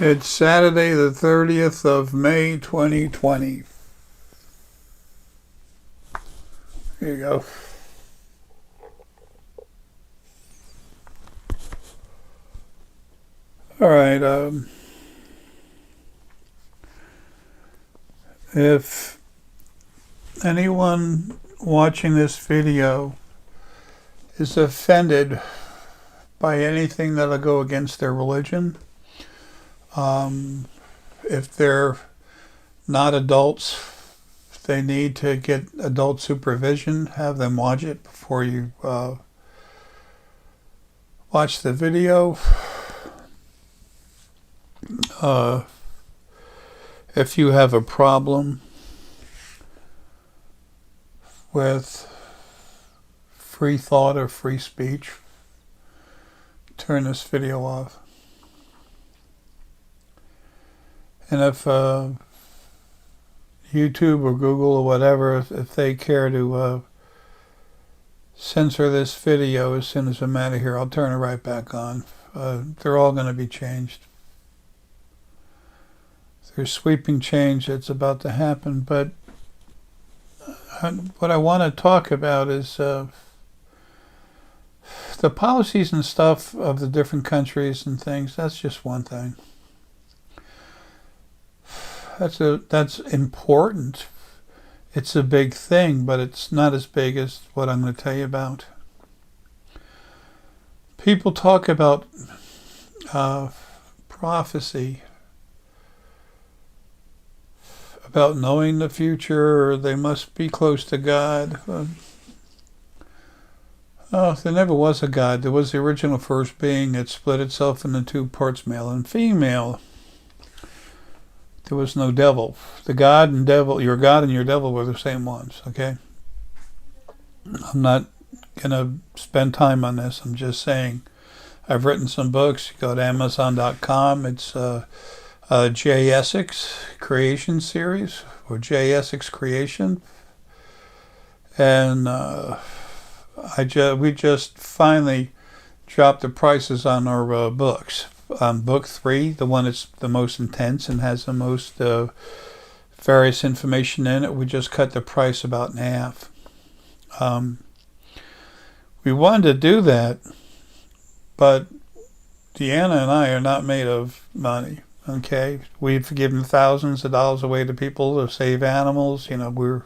It's Saturday the 30th of May 2020. Here you go. All right. If anyone watching this video is offended by anything that'll go against their religion, if they're not adults, they need to get adult supervision. Have them watch it before you watch the video. If you have a problem with free thought or free speech, turn this video off. And if YouTube or Google or whatever, if they care to censor this video as soon as I'm out of here, I'll turn it right back on. They're all going to be changed. There's sweeping change that's about to happen, but what I want to talk about is the policies and stuff of the different countries and things. That's just one thing. That's important. It's a big thing, but it's not as big as what I'm going to tell you about. People talk about prophecy, about knowing the future, or they must be close to God. Oh, there never was a God. There was the original first being that split itself into two parts, male and female. There was no devil. The God and devil, your God and your devil were the same ones, okay? I'm not going to spend time on this. I'm just saying I've written some books. You go to Amazon.com. It's J. Essex Creation Series, or J. Essex Creation. And we just finally dropped the prices on our books. Book 3, the one that's the most intense and has the most various information in it, we just cut the price about in half. We wanted to do that, but Deanna and I are not made of money. Okay, we've given thousands of dollars away to people to save animals. You know, we're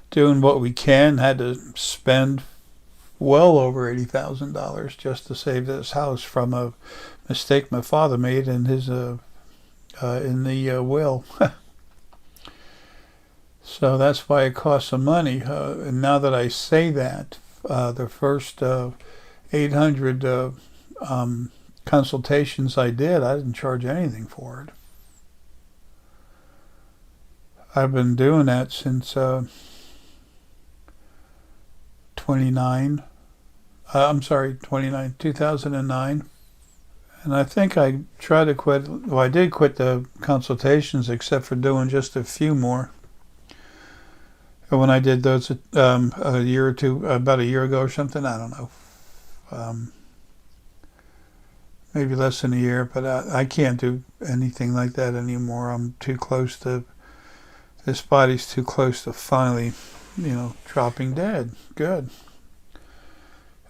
doing what we can. Had to spend well over $80,000 just to save this house from a mistake my father made in his in the will. So that's why it costs some money. And now that I say that, the first 800 consultations I didn't charge anything for it. I've been doing that since 2009, and I think I tried to quit. Well, I did quit the consultations, except for doing just a few more. And when I did those a year or two, about a year ago or something, I don't know, maybe less than a year, but I can't do anything like that anymore. I'm too close to, this body's too close to finally, dropping dead. Good.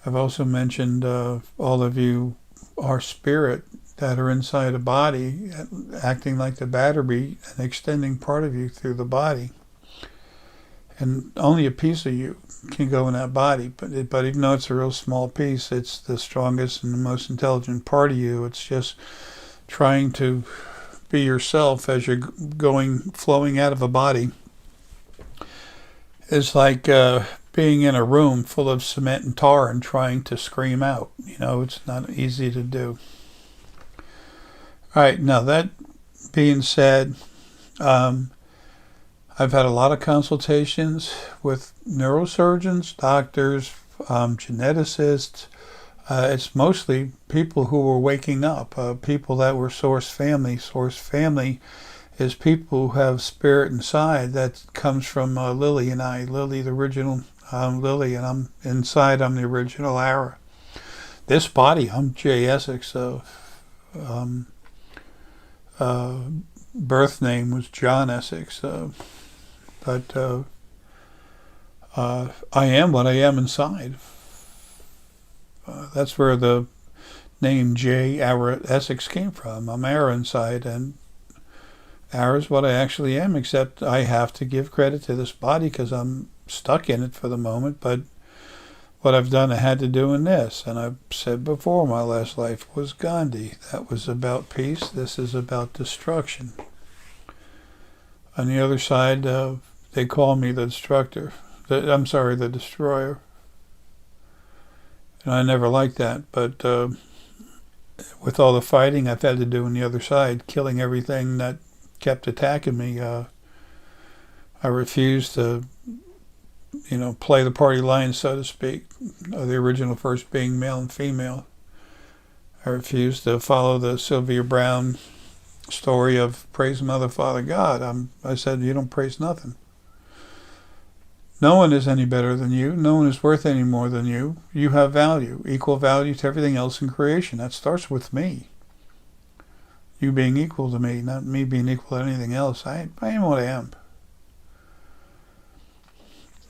I've also mentioned all of you are spirit that are inside a body, acting like the battery and extending part of you through the body. And only a piece of you can go in that body, but even though it's a real small piece, it's the strongest and the most intelligent part of you. It's just trying to be yourself as you're flowing out of a body. It's like being in a room full of cement and tar and trying to scream out. It's not easy to do. All right, now that being said, I've had a lot of consultations with neurosurgeons, doctors, geneticists. It's mostly people who were waking up, people that were source family. Source family is people who have spirit inside that comes from Lily and I. Lily, the original Lily, and I'm inside. I'm the original Ara. This body, I'm J. Essex. birth name was John Essex, but I am what I am inside. That's where the name J. Ara Essex came from. I'm Ara inside, and Ara is what I actually am, except I have to give credit to this body because I'm stuck in it for the moment, but what I've done I had to do in this. And I've said before, my last life was Gandhi. That was about peace. This is about destruction. On the other side, they call me the destructor. The destroyer. And I never liked that, but with all the fighting I've had to do on the other side, killing everything that kept attacking me, I refused to, play the party line, so to speak, the original first being male and female. I refused to follow the Sylvia Brown story of praise Mother, Father, God. I said, you don't praise nothing. No one is any better than you. No one is worth any more than you. You have value, equal value to everything else in creation. That starts with me. You being equal to me, not me being equal to anything else. I am what I am.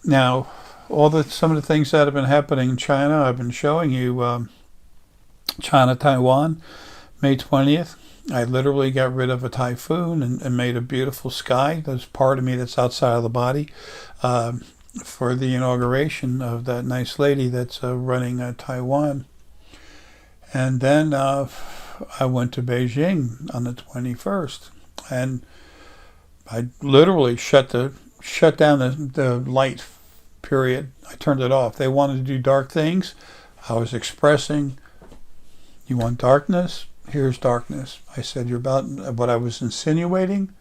Now, some of the things that have been happening in China, I've been showing you. China, Taiwan, May 20th. I literally got rid of a typhoon and made a beautiful sky. There's part of me that's outside of the body. For the inauguration of that nice lady that's running Taiwan. And then I went to Beijing on the 21st, and I literally shut down the light, period. I turned it off. They wanted to do dark things. I was expressing, you want darkness? Here's darkness. I said, you're about what I was insinuating,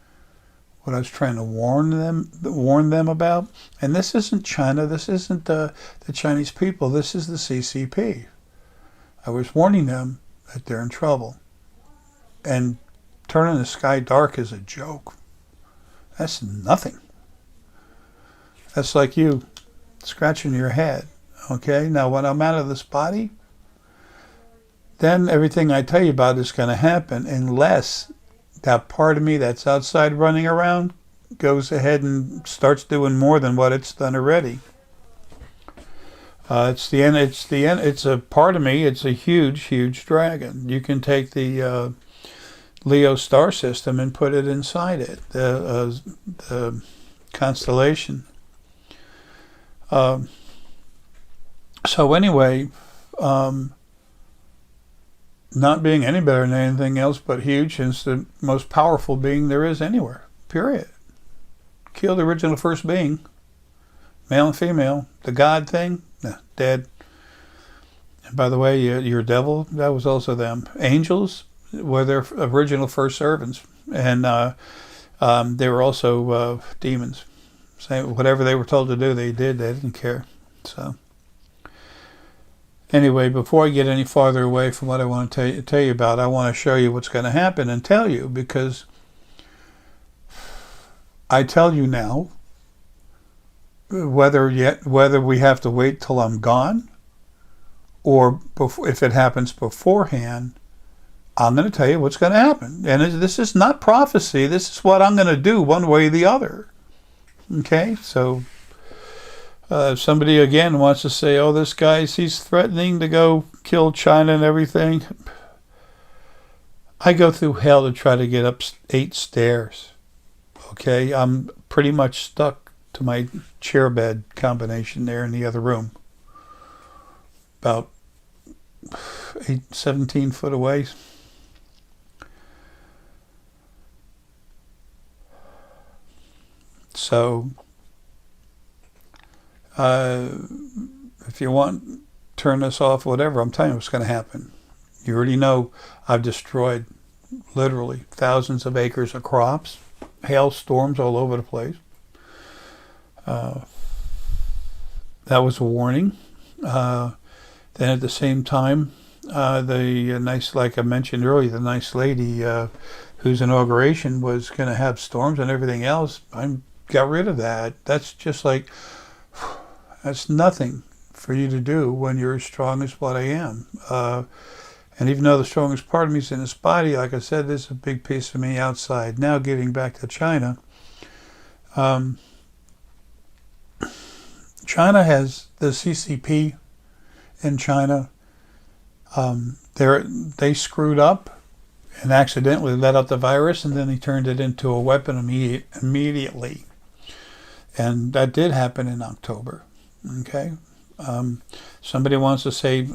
what I was trying to warn them about. And this isn't China. This isn't the Chinese people. This is the CCP. I was warning them that they're in trouble. And turning the sky dark is a joke. That's nothing. That's like you scratching your head. Okay? Now, when I'm out of this body, then everything I tell you about is going to happen unless that part of me that's outside running around goes ahead and starts doing more than what it's done already. It's the end. It's a part of me. It's a huge, huge dragon. You can take the Leo star system and put it inside it, the constellation. So anyway, not being any better than anything else but huge, it's the most powerful being there is anywhere, period. Kill the original first being, male and female, the God thing, dead. And by the way, your devil, that was also them. Angels were their original first servants, and they were also demons. So whatever they were told to do, they did. They didn't care. So anyway, before I get any farther away from what I want to tell you about, I want to show you what's going to happen and tell you, because I tell you now, whether we have to wait till I'm gone or if it happens beforehand, I'm going to tell you what's going to happen. And this is not prophecy. This is what I'm going to do one way or the other. Okay? So if somebody again wants to say, oh, this guy, he's threatening to go kill China and everything. I go through hell to try to get up 8 stairs. Okay? I'm pretty much stuck to my chair bed combination there in the other room. About 17 foot away. So, if you want, turn this off, whatever. I'm telling you what's going to happen. You already know I've destroyed literally thousands of acres of crops, hailstorms all over the place. That was a warning. Then at the same time, the nice, like I mentioned earlier, the nice lady whose inauguration was going to have storms and everything else, I got rid of that. That's just like, that's nothing for you to do when you're as strong as what I am. And even though the strongest part of me is in this body, like I said, there's a big piece of me outside. Now getting back to China. China has the CCP in China. They screwed up and accidentally let out the virus, and then they turned it into a weapon immediately. And that did happen in October. Okay? Somebody wants to say,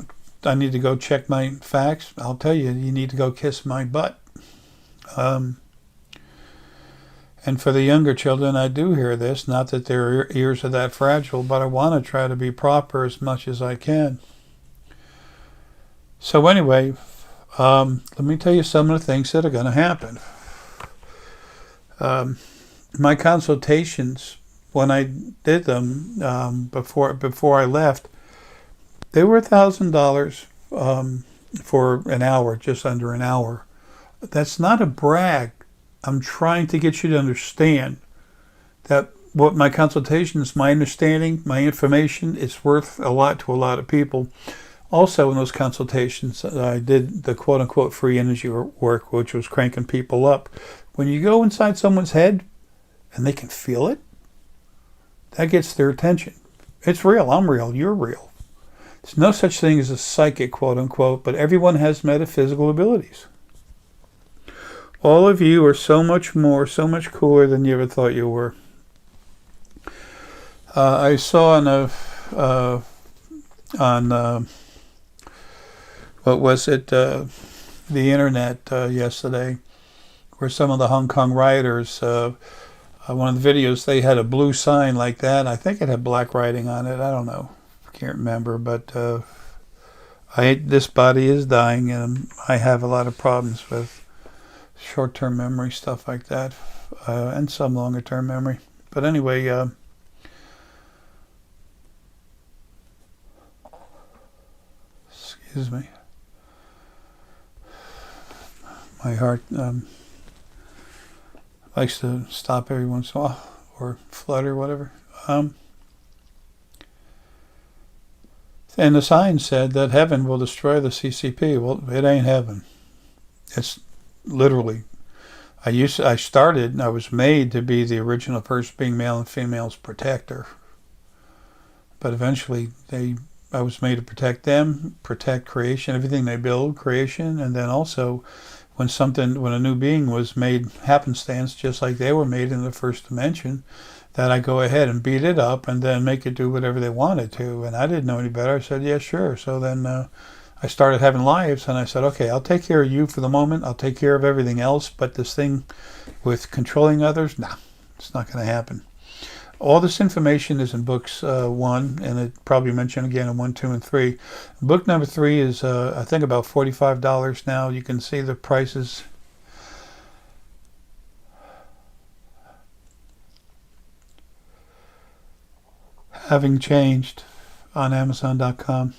I need to go check my facts. I'll tell you, you need to go kiss my butt. And for the younger children, I do hear this. Not that their ears are that fragile, but I want to try to be proper as much as I can. So anyway, let me tell you some of the things that are going to happen. My consultations, when I did them before I left, they were $1,000 for an hour, just under an hour. That's not a brag. I'm trying to get you to understand that what my consultations, my understanding, my information is worth a lot to a lot of people. Also, in those consultations, I did the quote-unquote free energy work, which was cranking people up. When you go inside someone's head and they can feel it, that gets their attention. It's real. I'm real. You're real. There's no such thing as a psychic, quote-unquote, but everyone has metaphysical abilities. All of you are so much more, so much cooler than you ever thought you were. I saw on what was it, the internet yesterday, where some of the Hong Kong rioters, one of the videos, they had a blue sign like that. I think it had black writing on it. I don't know. I can't remember. But this body is dying, and I have a lot of problems with short-term memory, stuff like that, and some longer-term memory. But anyway, excuse me. My heart likes to stop every once in a while, or flutter, whatever. And the sign said that heaven will destroy the CCP. Well, it ain't heaven. It's literally. I was made to be the original first being male and female's protector. But eventually I was made to protect them, protect creation, everything they build, creation, and then also when a new being was made happenstance, just like they were made in the first dimension, that I go ahead and beat it up and then make it do whatever they wanted to. And I didn't know any better. I said, yeah, sure. So then I started having lives, and I said, okay, I'll take care of you for the moment. I'll take care of everything else. But this thing with controlling others, nah, it's not going to happen. All this information is in books 1, and it probably mentioned again in 1, 2, and 3. Book number 3 is, I think, about $45 now. You can see the prices. Having changed on Amazon.com.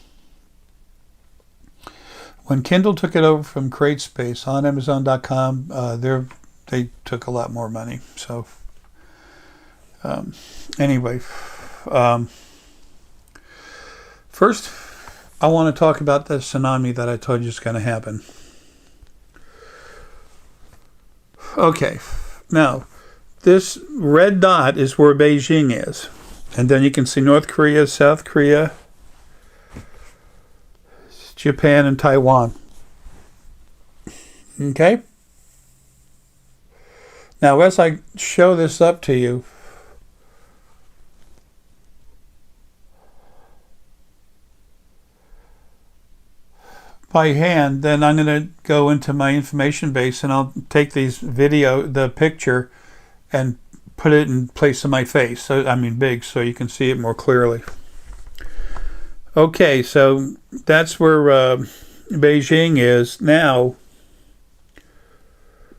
When Kindle took it over from CreateSpace on Amazon.com, they took a lot more money. So anyway, first I want to talk about the tsunami that I told you is going to happen. Okay, now this red dot is where Beijing is. And then you can see North Korea, South Korea, Japan, and Taiwan. Okay? Now, as I show this up to you, by hand, then I'm going to go into my information base and I'll take the picture, and put it in place of my face. So, I mean big, so you can see it more clearly. Okay, so that's where Beijing is. Now,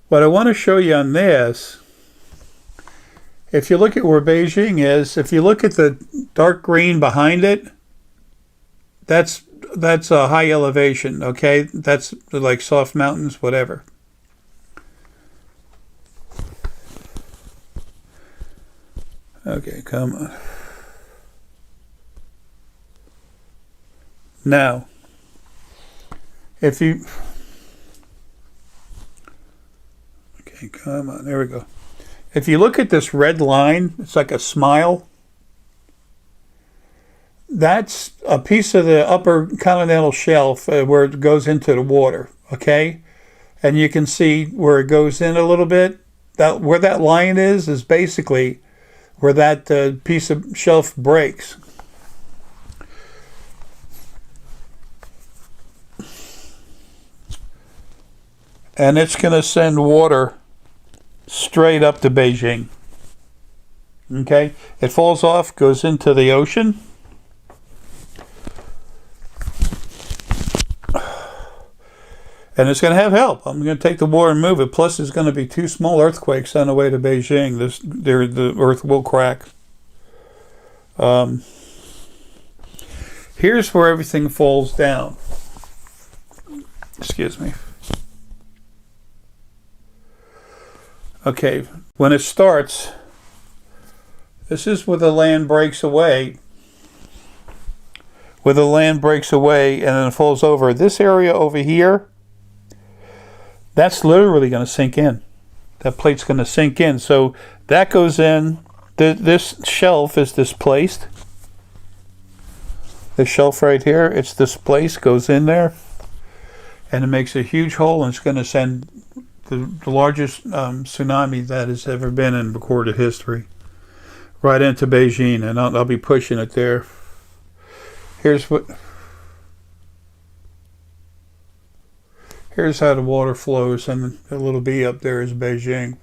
what I want to show you on this, if you look at where Beijing is, if you look at the dark green behind it, that's a high elevation, okay? That's like soft mountains, whatever. Okay, come on. Now, if you, okay, come on, there we go. If you look at this red line, it's like a smile. That's a piece of the upper continental shelf where it goes into the water, okay? And you can see where it goes in a little bit. That where that line is basically where that piece of shelf breaks. And it's going to send water straight up to Beijing. Okay? It falls off, goes into the ocean. And it's going to have help. I'm going to take the water and move it. Plus, there's going to be 2 small earthquakes on the way to Beijing. The earth will crack. Here's where everything falls down. Excuse me. Okay, when it starts, this is where the land breaks away. Where the land breaks away and then it falls over. This area over here, that's literally going to sink in. That plate's going to sink in. So that goes in. This shelf is displaced. This shelf right here, it's displaced, goes in there. And it makes a huge hole, and it's going to send the largest tsunami that has ever been in recorded history right into Beijing. And I'll be pushing it there. Here's how the water flows, and the little B up there is Beijing.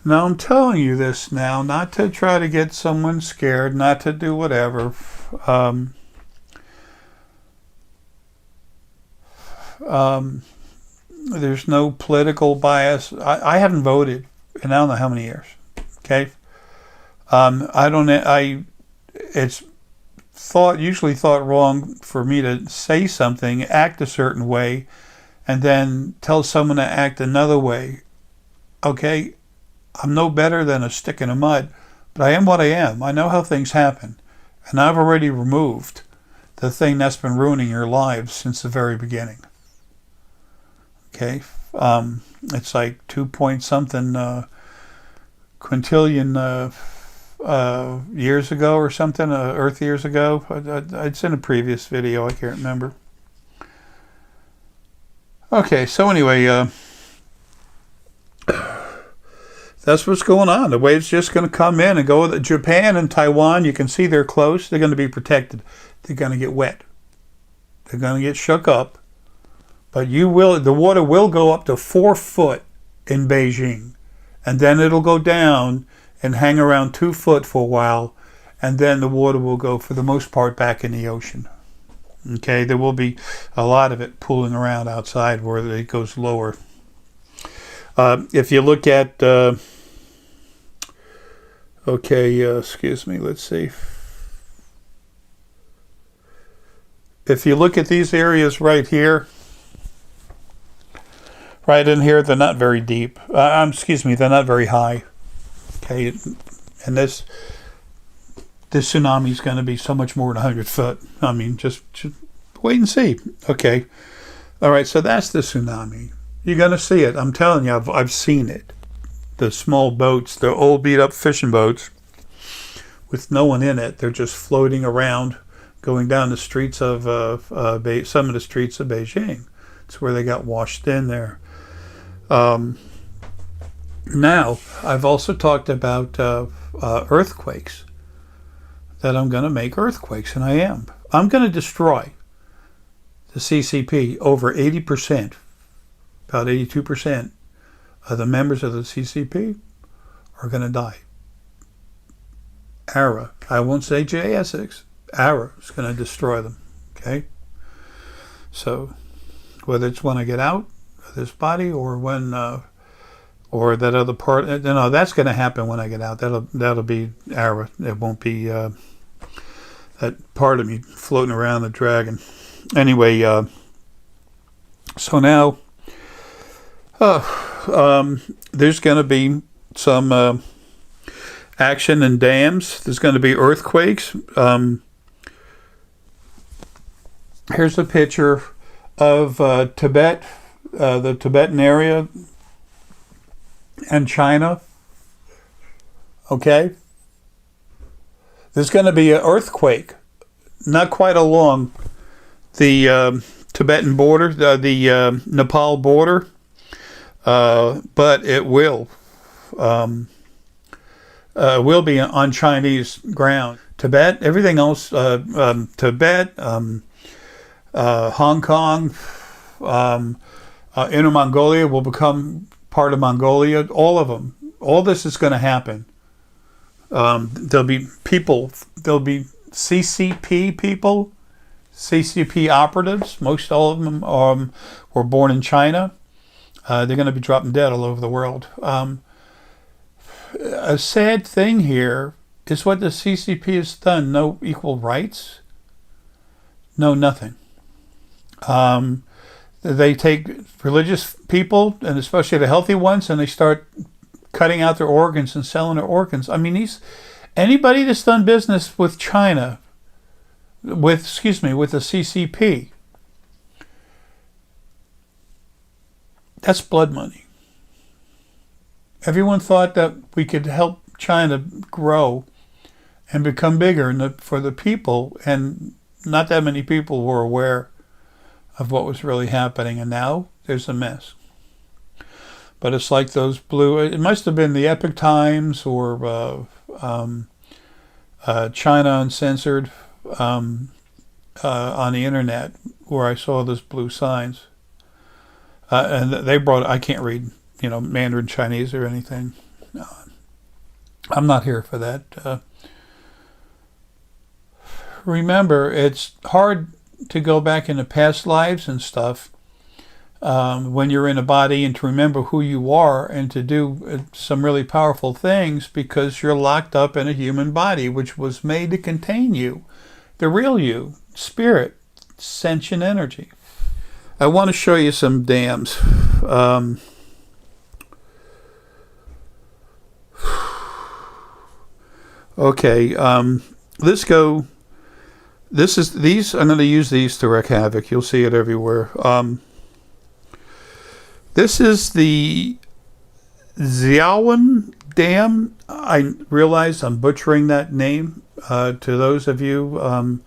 Now I'm telling you this now, not to try to get someone scared, not to do whatever. There's no political bias. I haven't voted in I don't know how many years. Okay. It's usually thought wrong for me to say something, act a certain way, and then tell someone to act another way. Okay, I'm no better than a stick in the mud, but I am what I am. I know how things happen, and I've already removed the thing that's been ruining your lives since the very beginning. Okay, it's like 2-point-something quintillion years ago or something, Earth years ago. I'd seen a previous video, I can't remember. Okay, so anyway, that's what's going on. The wave's just going to come in and go with it. Japan and Taiwan, you can see they're close. They're going to be protected. They're going to get wet. They're going to get shook up. But the water will go up to 4 foot in Beijing. And then it'll go down and hang around 2 foot for a while, and then the water will go, for the most part, back in the ocean. Okay, there will be a lot of it pooling around outside where it goes lower. If you look at, excuse me, let's see. If you look at these areas right here, right in here, they're not very deep. They're not very high. Okay, and this tsunami is going to be so much more than 100 foot. I mean, just wait and see. Okay, all right. So that's the tsunami. You're going to see it. I'm telling you, I've seen it. The small boats, the old beat-up fishing boats, with no one in it. They're just floating around, going down the streets of some of the streets of Beijing. It's where they got washed in there. Now, I've also talked about earthquakes, that I'm going to make earthquakes, and I am. I'm going to destroy the CCP. Over 80%, about 82% of the members of the CCP are going to die. ARA, I won't say JSX, ARA is going to destroy them, okay? So, whether it's when I get out of this body or when... or that other part, no, that's going to happen when I get out. That'll be ARA. It won't be that part of me floating around the dragon. Anyway, so now there's going to be some action in dams. There's going to be earthquakes. Here's a picture of Tibet, the Tibetan area, and China. Okay? There's going to be an earthquake, not quite along the Tibetan border, the Nepal border, but it will be on Chinese ground. Tibet, everything else, Tibet, Hong Kong, Inner Mongolia will become part of Mongolia. All of them. All this is going to happen. There'll be people, there'll be CCP people, CCP operatives. Most all of them were born in China. They're going to be dropping dead all over the world. A sad thing here is what the CCP has done. No equal rights. No nothing. They take religious people, and especially the healthy ones, and they start cutting out their organs and selling their organs. I mean, anybody that's done business with China, with the CCP, that's blood money. Everyone thought that we could help China grow and become bigger for the people, and not that many people were aware of what was really happening, and now there's a mess. But it's like those it must have been the Epic Times or China Uncensored on the internet where I saw those blue signs. And they I can't read, Mandarin Chinese or anything. I'm not here for that. Remember, it's hard to go back into past lives and stuff when you're in a body, and to remember who you are and to do some really powerful things, because you're locked up in a human body which was made to contain you, the real you, spirit, sentient energy. I want to show you some dams. Okay, I'm going to use these to wreak havoc. You'll see it everywhere. This is the Xiaowan Dam. I realize I'm butchering that name. To those of you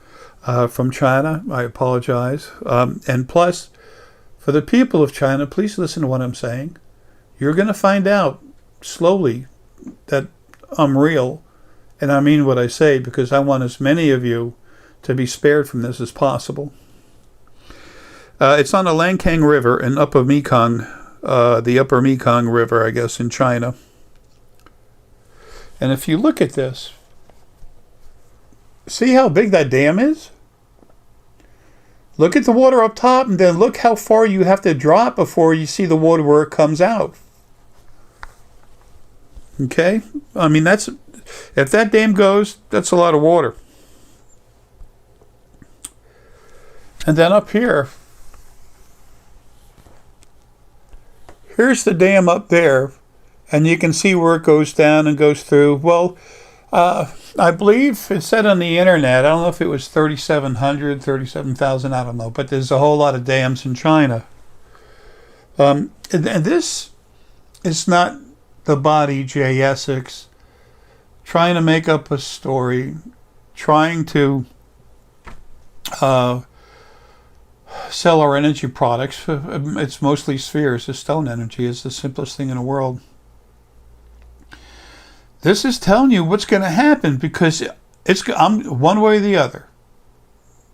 from China, I apologize. And plus, for the people of China, please listen to what I'm saying. You're going to find out slowly that I'm real, and I mean what I say, because I want as many of you to be spared from this as possible. It's on the Langkang River in Upper Mekong, the Upper Mekong River, I guess, in China. And if you look at this, see how big that dam is? Look at the water up top, and then look how far you have to drop before you see the water where it comes out. Okay? I mean, if that dam goes, that's a lot of water. And then up here, here's the dam up there, and you can see where it goes down and goes through. Well, I believe it said on the internet, I don't know if it was 3,700, 37,000, I don't know, but there's a whole lot of dams in China. And this is not the body, J. Essex, trying to make up a story, trying to sell our energy products. It's mostly spheres. The stone energy is the simplest thing in the world. This is telling you what's going to happen, because I'm one way or the other.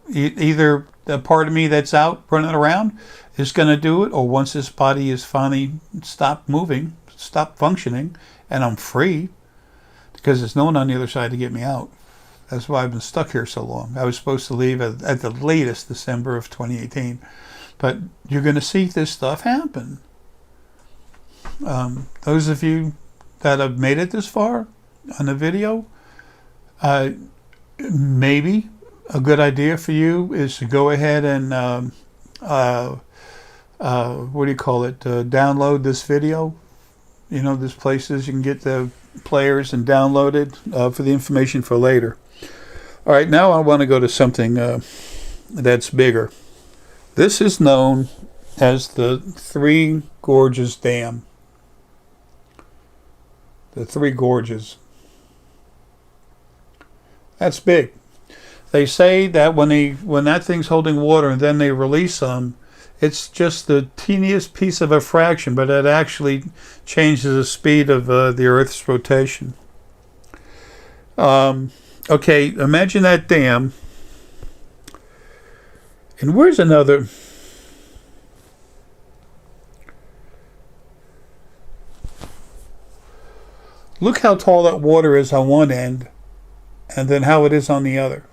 Either the part of me that's out running around is going to do it, or once this body is finally stopped moving, stopped functioning, and I'm free, because there's no one on the other side to get me out. That's why I've been stuck here so long. I was supposed to leave at the latest December of 2018. But you're going to see this stuff happen. Those of you that have made it this far on the video, maybe a good idea for you is to go ahead and download this video. There's places you can get the players and download it for the information for later. All right, now I want to go to something that's bigger. This is known as the Three Gorges Dam. The Three Gorges. That's big. They say that when that thing's holding water and then they release some, it's just the teeniest piece of a fraction, but it actually changes the speed of the Earth's rotation. Okay, imagine that dam. And where's another? Look how tall that water is on one end, and then how it is on the other.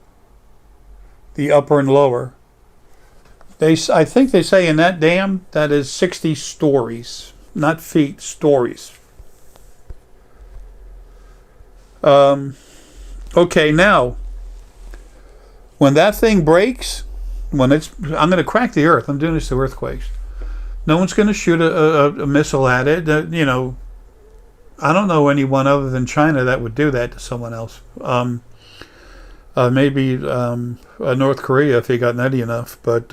The upper and lower. I think they say in that dam that is 60 stories, not feet, stories. Okay, now, when that thing breaks, I'm going to crack the earth. I'm doing this to earthquakes. No one's going to shoot a missile at it. I don't know anyone other than China that would do that to someone else. Maybe North Korea if he got nutty enough. But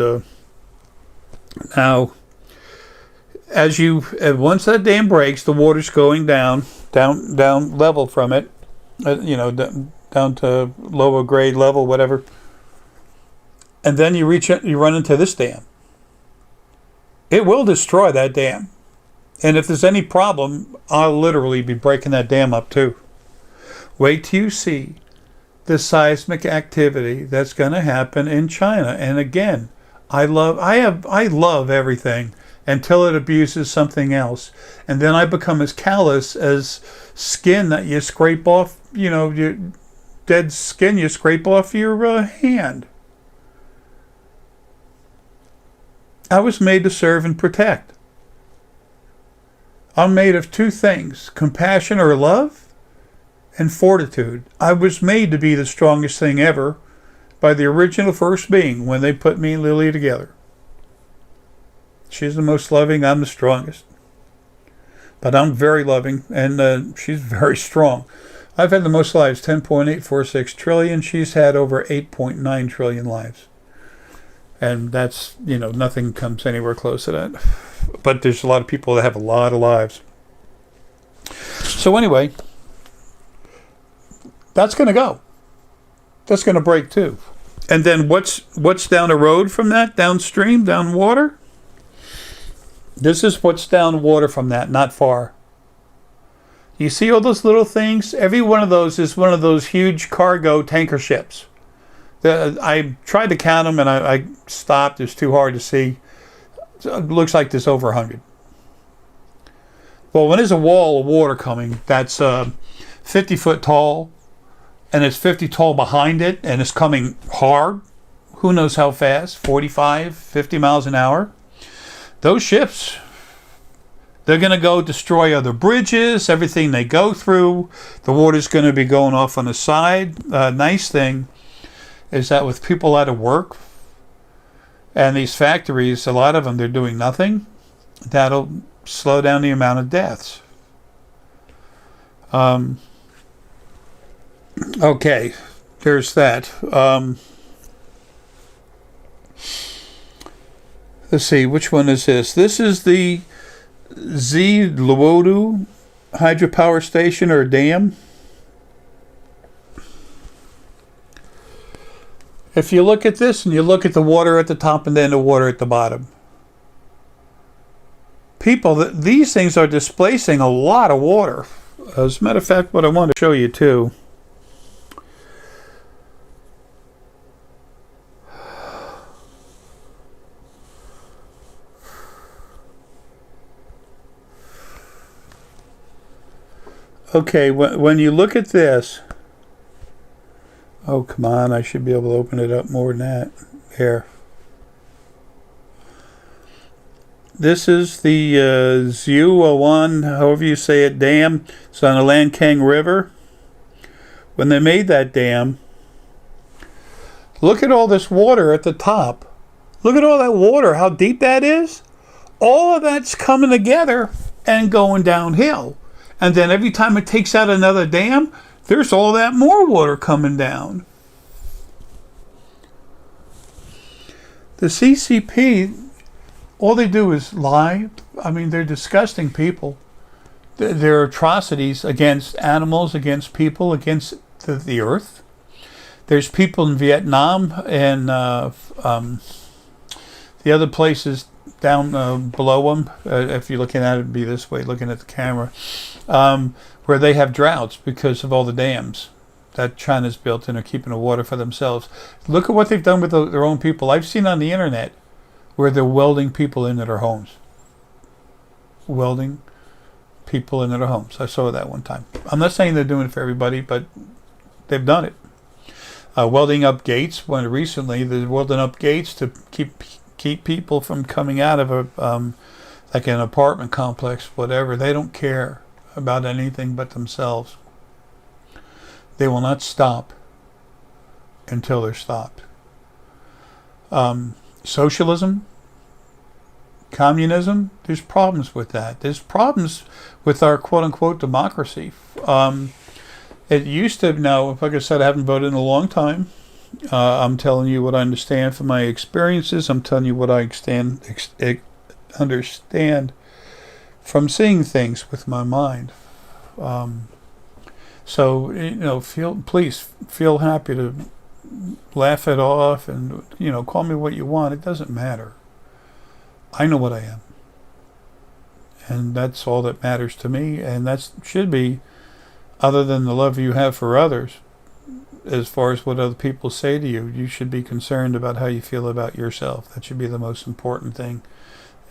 now, once that dam breaks, the water's going down level from it. Down to lower grade level, whatever. And then you run into this dam. It will destroy that dam. And if there's any problem, I'll literally be breaking that dam up too. Wait till you see the seismic activity that's going to happen in China. And again, I love everything until it abuses something else. And then I become as callous as skin that you scrape off, your dead skin you scrape off your hand. I was made to serve and protect. I'm made of two things, compassion or love and fortitude. I was made to be the strongest thing ever by the original first being when they put me and Lily together. She's the most loving, I'm the strongest. But I'm very loving, and she's very strong. I've had the most lives, 10.846 trillion. She's had over 8.9 trillion lives. And that's, nothing comes anywhere close to that. But there's a lot of people that have a lot of lives. So anyway, that's going to go. That's going to break too. And then what's down the road from that, downstream, down water? This is what's down water from that, not far. You see all those little things? Every one of those is one of those huge cargo tanker ships. I tried to count them and I stopped. It's too hard to see. It looks like there's over 100. Well, when there's a wall of water coming that's 50 foot tall and it's 50 tall behind it and it's coming hard, who knows how fast, 45, 50 miles an hour, those ships, they're going to go destroy other bridges, everything they go through. The water's going to be going off on the side. Nice thing is that with people out of work and these factories, a lot of them, they're doing nothing. That'll slow down the amount of deaths. Okay, there's that. Let's see, which one is this? This is the Luodu hydropower station or dam. If you look at this and you look at the water at the top and then the water at the bottom, these things are displacing a lot of water. As a matter of fact, what I want to show you too. Okay, when you look at this, oh, come on, I should be able to open it up more than that. There. This is the Zhuowan, however you say it, dam. It's on the Lancang River. When they made that dam, look at all this water at the top. Look at all that water, how deep that is. All of that's coming together and going downhill. And then every time it takes out another dam, there's all that more water coming down. The CCP, all they do is lie. I mean, they're disgusting people. There are atrocities against animals, against people, against the earth. There's people in Vietnam and the other places down below them, if you're looking at it, it'd be this way, looking at the camera, where they have droughts because of all the dams that China's built and are keeping the water for themselves. Look at what they've done with their own people. I've seen on the internet where they're welding people into their homes. Welding people into their homes. I saw that one time. I'm not saying they're doing it for everybody, but they've done it. Welding up gates. Recently, they're welding up gates to keep people from coming out of a like an apartment complex, whatever. They don't care about anything but themselves. They will not stop until they're stopped. Socialism, communism, there's problems with that. There's problems with our quote-unquote democracy. It used to, now, like I said, I haven't voted in a long time. I'm telling you what I understand from my experiences. I'm telling you what I understand from seeing things with my mind. So, please feel happy to laugh it off and, call me what you want. It doesn't matter. I know what I am. And that's all that matters to me. And that should be, other than the love you have for others, as far as what other people say to you, you should be concerned about how you feel about yourself. That should be the most important thing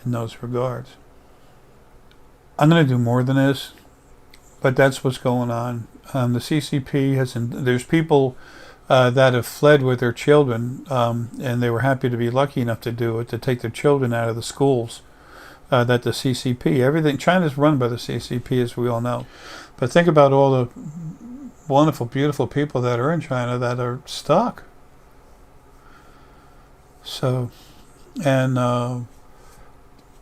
in those regards. I'm going to do more than this, but that's what's going on. The CCP there's people that have fled with their children, and they were happy to be lucky enough to do it, to take their children out of the schools. That the CCP, China's run by the CCP, as we all know. But think about all the wonderful, beautiful people that are in China that are stuck. So, and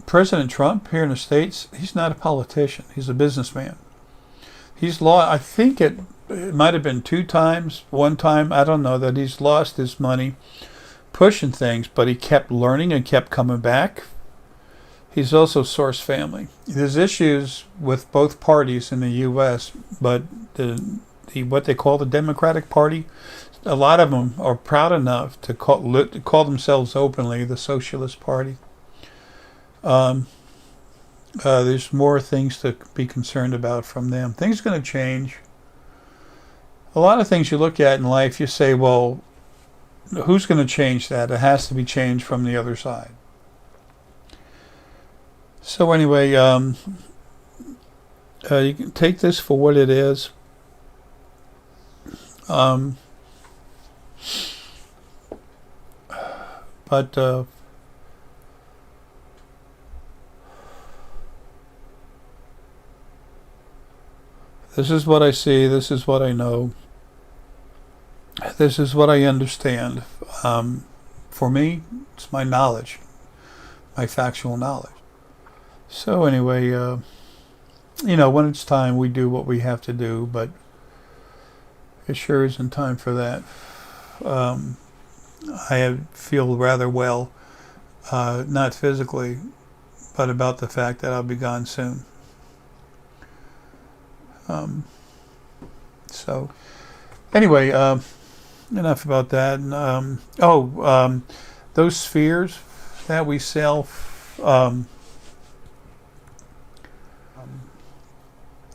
President Trump here in the States, he's not a politician. He's a businessman. He's lost, I think it might have been 2 times, 1 time, I don't know, that he's lost his money pushing things, but he kept learning and kept coming back. He's also source family. There's issues with both parties in the U.S., but what they call the Democratic Party, a lot of them are proud enough to call themselves openly the Socialist Party. There's more things to be concerned about from them. Things are going to change. A lot of things you look at in life, you say, well, who's going to change that? It has to be changed from the other side. So anyway, you can take this for what it is. But this is what I see. This is what I know. This is what I understand. For me, it's my knowledge, my factual knowledge. So anyway, when it's time, we do what we have to do, but it sure isn't time for that. I feel rather well, not physically, but about the fact that I'll be gone soon. So anyway, enough about that. Those spheres that we sell,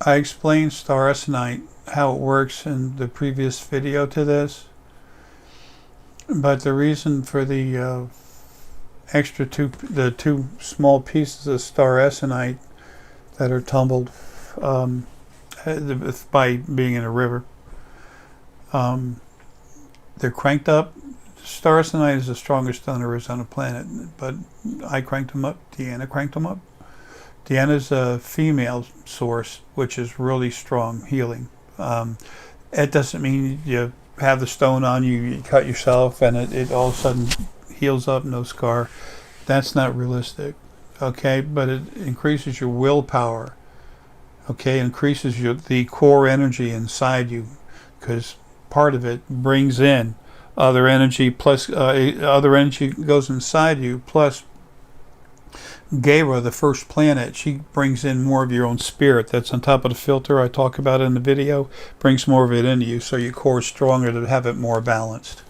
I explained star essenite, how it works in the previous video to this, but the reason for the extra the two small pieces of star essenite that are tumbled by being in a river, they're cranked up. Star essenite is the strongest stone there is on the planet, but I cranked them up. Deanna cranked them up. Deanna's a female source, which is really strong healing. It doesn't mean you have the stone on you, you cut yourself, and it all of a sudden heals up, no scar. That's not realistic, okay? But it increases your willpower, okay? It increases the core energy inside you, because part of it brings in other energy, plus other energy goes inside you, plus Gaia, the first planet, she brings in more of your own spirit. That's on top of the filter I talk about in the video. Brings more of it into you, so your core is stronger to have it more balanced.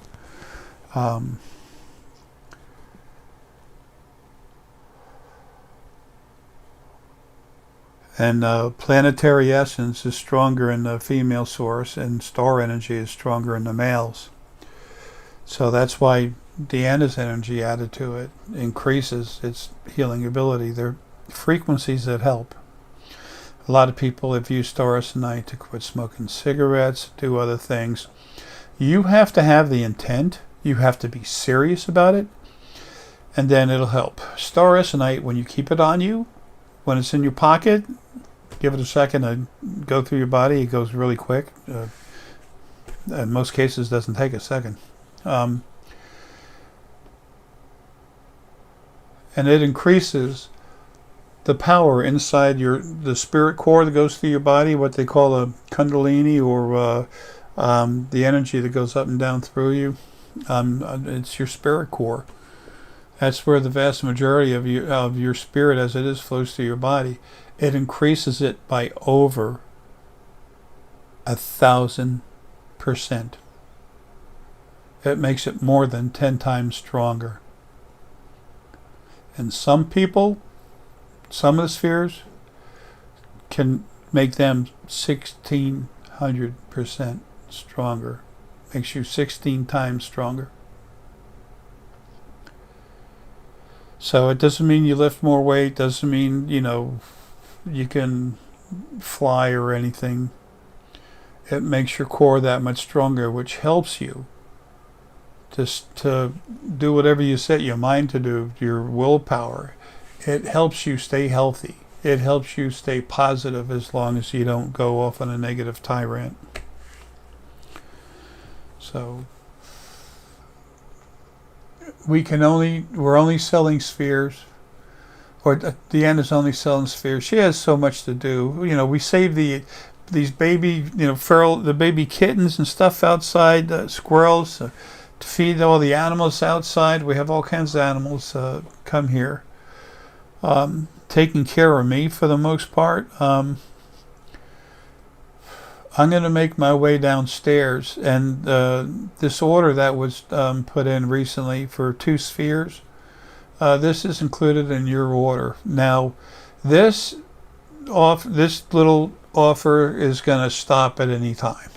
And planetary essence is stronger in the female source, and star energy is stronger in the males. So that's why Deanna's energy added to it increases its healing ability. They're frequencies that help. A lot of people have used star night to quit smoking cigarettes, do other things. You have to have the intent. You have to be serious about it, and then it'll help. Star night, when you keep it on you, when it's in your pocket, give it a second to go through your body. It goes really quick. In most cases, it doesn't take a second. And it increases the power inside the spirit core that goes through your body, what they call a kundalini, or the energy that goes up and down through you. It's your spirit core. That's where the vast majority of your spirit as it is flows through your body. It increases it by over 1,000%. It makes it more than 10 times stronger. And some people, some of the spheres, can make them 1,600% stronger. Makes you 16 times stronger. So it doesn't mean you lift more weight, doesn't mean, you can fly or anything. It makes your core that much stronger, which helps you just to do whatever you set your mind to do, your willpower. It helps you stay healthy. It helps you stay positive as long as you don't go off on a negative tyrant. So we're only selling spheres, or Deanna's only selling spheres. She has so much to do. We save these baby, the baby kittens and stuff outside, squirrels, to feed all the animals outside. We have all kinds of animals come here, taking care of me for the most part. I'm going to make my way downstairs, and this order that was put in recently for 2 spheres, this is included in your order. Now, this little offer is going to stop at any time.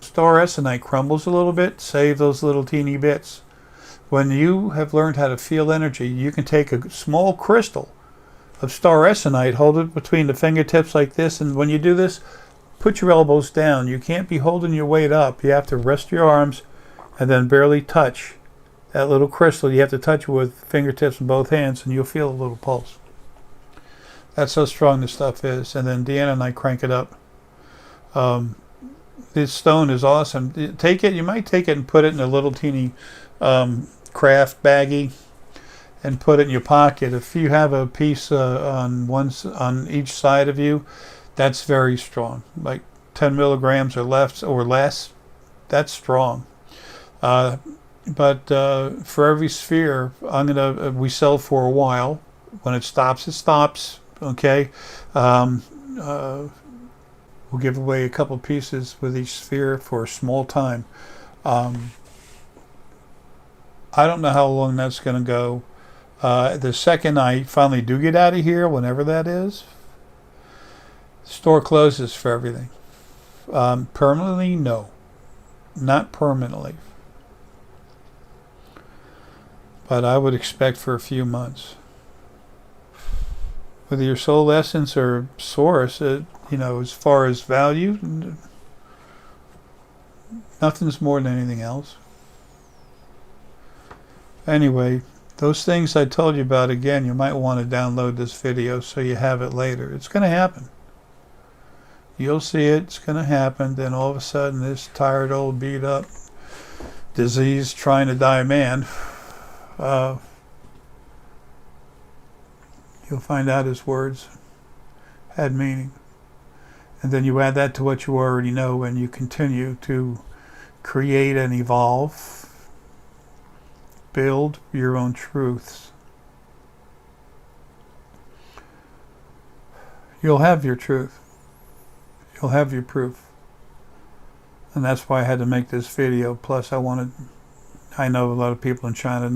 Star Essenite crumbles a little bit. Save those little teeny bits. When you have learned how to feel energy, you can take a small crystal of Star Essenite, hold it between the fingertips like this, and when you do this, put your elbows down. You can't be holding your weight up. You have to rest your arms and then barely touch that little crystal. You have to touch it with fingertips in both hands, and you'll feel a little pulse. That's how strong this stuff is. And then Deanna and I crank it up. This stone is awesome. Take it. You might take it and put it in a little teeny craft baggie and put it in your pocket. If you have a piece on each side of you, that's very strong. Like 10 milligrams or less. That's strong. But for every sphere, we sell for a while. When it stops, it stops. Okay. We'll give away a couple pieces with each sphere for a small time. I don't know how long that's going to go. The second I finally do get out of here, whenever that is, the store closes for everything. Permanently, no. Not permanently. But I would expect for a few months. With your soul essence or source, as far as value, nothing's more than anything else. Anyway, those things I told you about, again, you might want to download this video so you have it later. It's going to happen. You'll see it. It's going to happen. Then all of a sudden, this tired, old, beat up, diseased, trying to die man, you'll find out his words had meaning. And then you add that to what you already know, and you continue to create and evolve build your own truths. You'll have your truth. You'll have your proof. And that's why I had to make this video. Plus, I know a lot of people in China,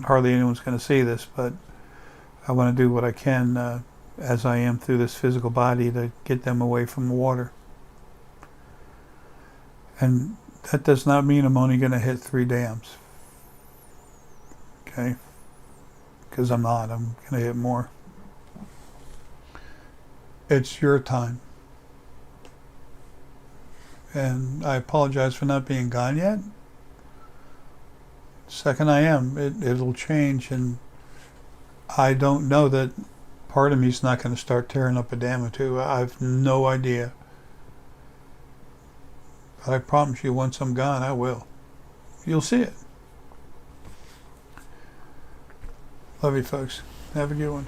hardly anyone's going to see this, but I want to do what I can as I am through this physical body to get them away from the water. And that does not mean I'm only going to hit 3 dams. Okay? Because I'm not. I'm going to hit more. It's your time. And I apologize for not being gone yet. Second I am, it'll change, and I don't know that part of me's not going to start tearing up a dam or two. I have no idea. But I promise you, once I'm gone, I will. You'll see it. Love you, folks. Have a good one.